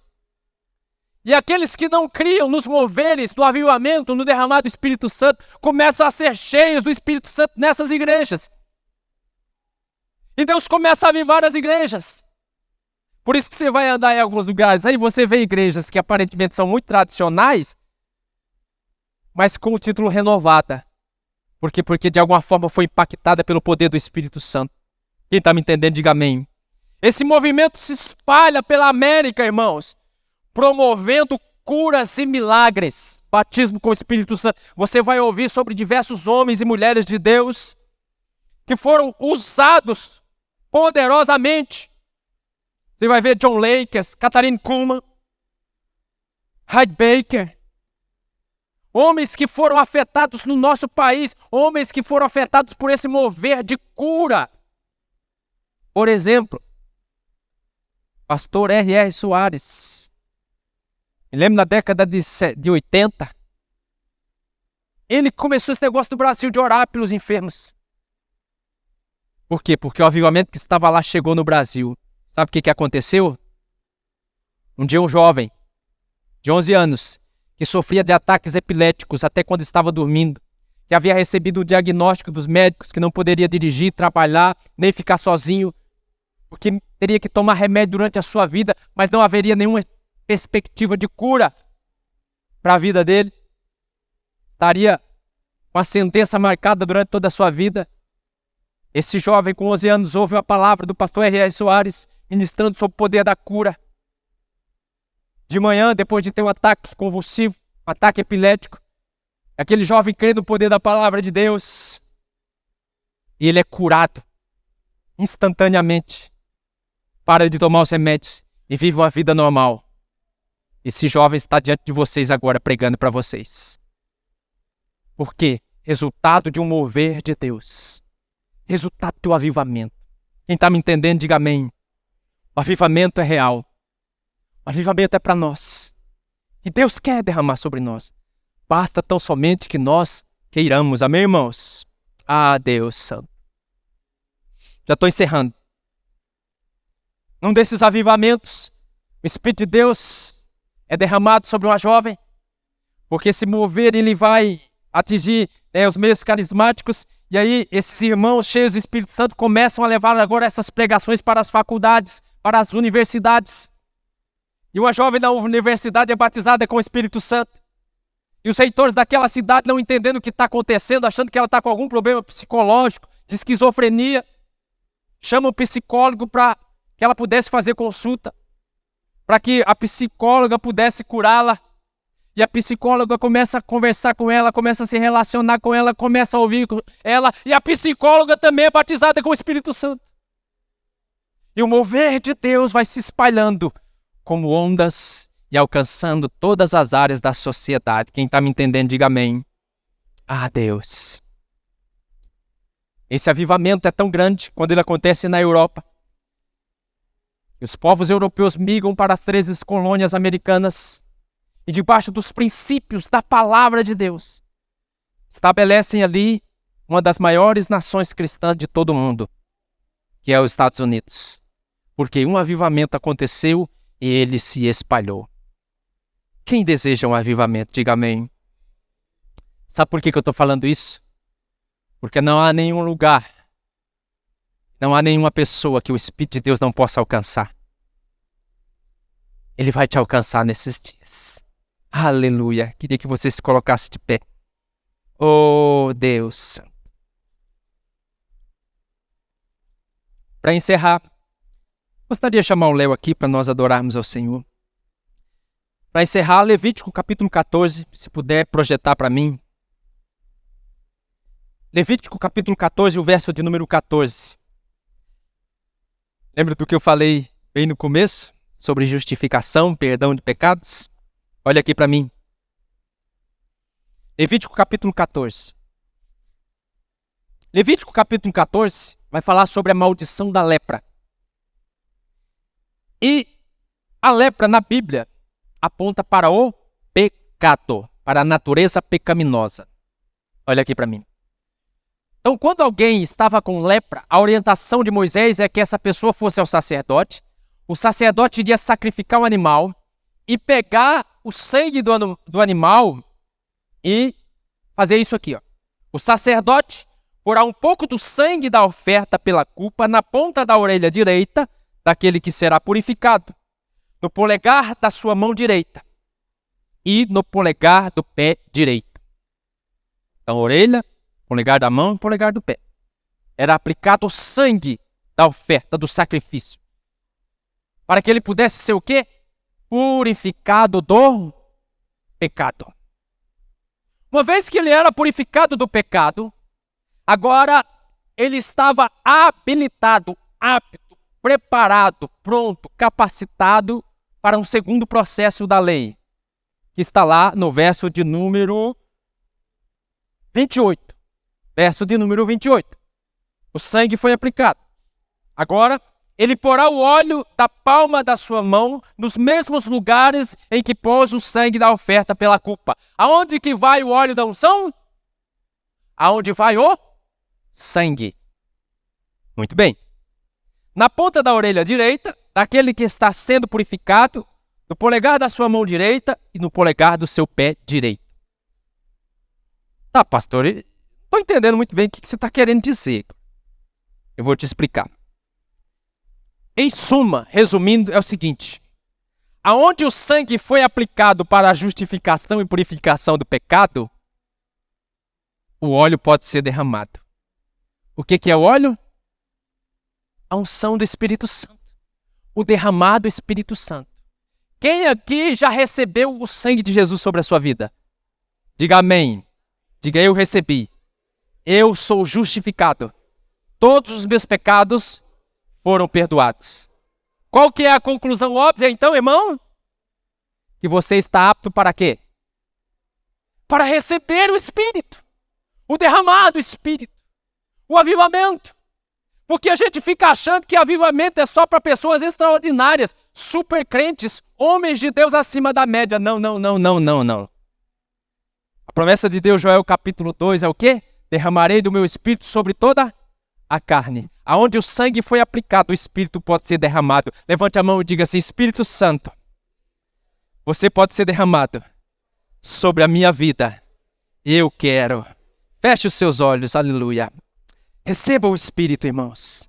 E aqueles que não criam nos moveres do avivamento, no derramar do Espírito Santo, começam a ser cheios do Espírito Santo nessas igrejas. E Deus começa a avivar as igrejas. Por isso que você vai andar em alguns lugares, aí você vê igrejas que aparentemente são muito tradicionais, mas com o título renovada. Por quê? Porque de alguma forma foi impactada pelo poder do Espírito Santo. Quem está me entendendo, diga amém. Esse movimento se espalha pela América, irmãos, promovendo curas e milagres, batismo com o Espírito Santo. Você vai ouvir sobre diversos homens e mulheres de Deus que foram usados poderosamente. Você vai ver John Lakers, Kathryn Kuhlman, Heidi Baker. Homens que foram afetados no nosso país, homens que foram afetados por esse mover de cura. Por exemplo, pastor R.R. Soares. Me lembro na década de 80. Ele começou esse negócio do Brasil de orar pelos enfermos. Por quê? Porque o avivamento que estava lá chegou no Brasil. Sabe o que aconteceu? Um dia um jovem de 11 anos, que sofria de ataques epiléticos até quando estava dormindo, que havia recebido o diagnóstico dos médicos que não poderia dirigir, trabalhar, nem ficar sozinho, porque teria que tomar remédio durante a sua vida, mas não haveria nenhuma perspectiva de cura para a vida dele. Estaria com a sentença marcada durante toda a sua vida. Esse jovem com 11 anos ouve a palavra do pastor R.R. Soares ministrando sobre o poder da cura. De manhã, depois de ter um ataque convulsivo, um ataque epilético, aquele jovem crê no poder da palavra de Deus e ele é curado instantaneamente. Para de tomar os remédios e vive uma vida normal. Esse jovem está diante de vocês agora pregando para vocês. Por quê? Resultado de um mover de Deus. Resultado do avivamento. Quem está me entendendo, diga amém. O avivamento é real. O avivamento é para nós. E Deus quer derramar sobre nós. Basta tão somente que nós queiramos. Amém, irmãos? Ah, Deus Santo. Já estou encerrando. Num desses avivamentos, o Espírito de Deus é derramado sobre uma jovem. Porque esse mover, ele vai atingir os meios carismáticos. E aí, esses irmãos cheios do Espírito Santo começam a levar agora essas pregações para as faculdades, para as universidades. E uma jovem da universidade é batizada com o Espírito Santo. E os reitores daquela cidade, não entendendo o que está acontecendo, achando que ela está com algum problema psicológico, de esquizofrenia, chamam o psicólogo para que ela pudesse fazer consulta, para que a psicóloga pudesse curá-la. E a psicóloga começa a conversar com ela, começa a se relacionar com ela, começa a ouvir ela. E a psicóloga também é batizada com o Espírito Santo. E o mover de Deus vai se espalhando como ondas e alcançando todas as áreas da sociedade. Quem está me entendendo, diga amém. Ah, Deus. Esse avivamento é tão grande quando ele acontece na Europa. E os povos europeus migram para as 13 colônias americanas e debaixo dos princípios da palavra de Deus, estabelecem ali uma das maiores nações cristãs de todo o mundo, que é os Estados Unidos. Porque um avivamento aconteceu e ele se espalhou. Quem deseja um avivamento, diga amém. Sabe por que eu estou falando isso? Porque não há nenhum lugar, não há nenhuma pessoa que o Espírito de Deus não possa alcançar. Ele vai te alcançar nesses dias. Aleluia. Queria que você se colocasse de pé. Oh, Deus. Para encerrar, gostaria de chamar o Léo aqui para nós adorarmos ao Senhor. Para encerrar, Levítico capítulo 14, se puder projetar para mim. Levítico capítulo 14, o verso de número 14. Lembra do que eu falei bem no começo, sobre justificação, perdão de pecados. Olha aqui para mim. Levítico capítulo 14. Levítico capítulo 14 vai falar sobre a maldição da lepra. E a lepra na Bíblia aponta para o pecado, para a natureza pecaminosa. Olha aqui para mim. Então, quando alguém estava com lepra, a orientação de Moisés é que essa pessoa fosse ao sacerdote. O sacerdote iria sacrificar um animal e pegar o sangue do animal e fazer isso aqui. O sacerdote porá um pouco do sangue da oferta pela culpa na ponta da orelha direita daquele que será purificado, no polegar da sua mão direita e no polegar do pé direito. Então, orelha, polegar da mão e polegar do pé. Era aplicado o sangue da oferta, do sacrifício, para que ele pudesse ser o quê? Purificado do pecado. Uma vez que ele era purificado do pecado, agora ele estava habilitado, apto, preparado, pronto, capacitado para um segundo processo da lei, que está lá no verso de número 28. Verso de número 28. O sangue foi aplicado. Agora, ele porá o óleo da palma da sua mão nos mesmos lugares em que pôs o sangue da oferta pela culpa. Aonde que vai o óleo da unção? Aonde vai o sangue. Muito bem. Na ponta da orelha direita, daquele que está sendo purificado, no polegar da sua mão direita e no polegar do seu pé direito. Tá, pastor, não estou entendendo muito bem o que você está querendo dizer. Eu vou te explicar. Em suma, resumindo, é o seguinte. Aonde o sangue foi aplicado para a justificação e purificação do pecado, o óleo pode ser derramado. O que é o óleo? A unção do Espírito Santo. O derramado Espírito Santo. Quem aqui já recebeu o sangue de Jesus sobre a sua vida? Diga amém. Diga, eu recebi. Eu sou justificado. Todos os meus pecados foram perdoados. Qual que é a conclusão óbvia, então, irmão? Que você está apto para quê? Para receber o Espírito. O derramado Espírito. O avivamento. Porque a gente fica achando que avivamento é só para pessoas extraordinárias, super crentes, homens de Deus acima da média. Não. A promessa de Deus, Joel capítulo 2, é o quê? Derramarei do meu Espírito sobre toda a carne. Aonde o sangue foi aplicado, o Espírito pode ser derramado. Levante a mão e diga assim, Espírito Santo, você pode ser derramado sobre a minha vida. Eu quero. Feche os seus olhos, aleluia. Receba o Espírito, irmãos.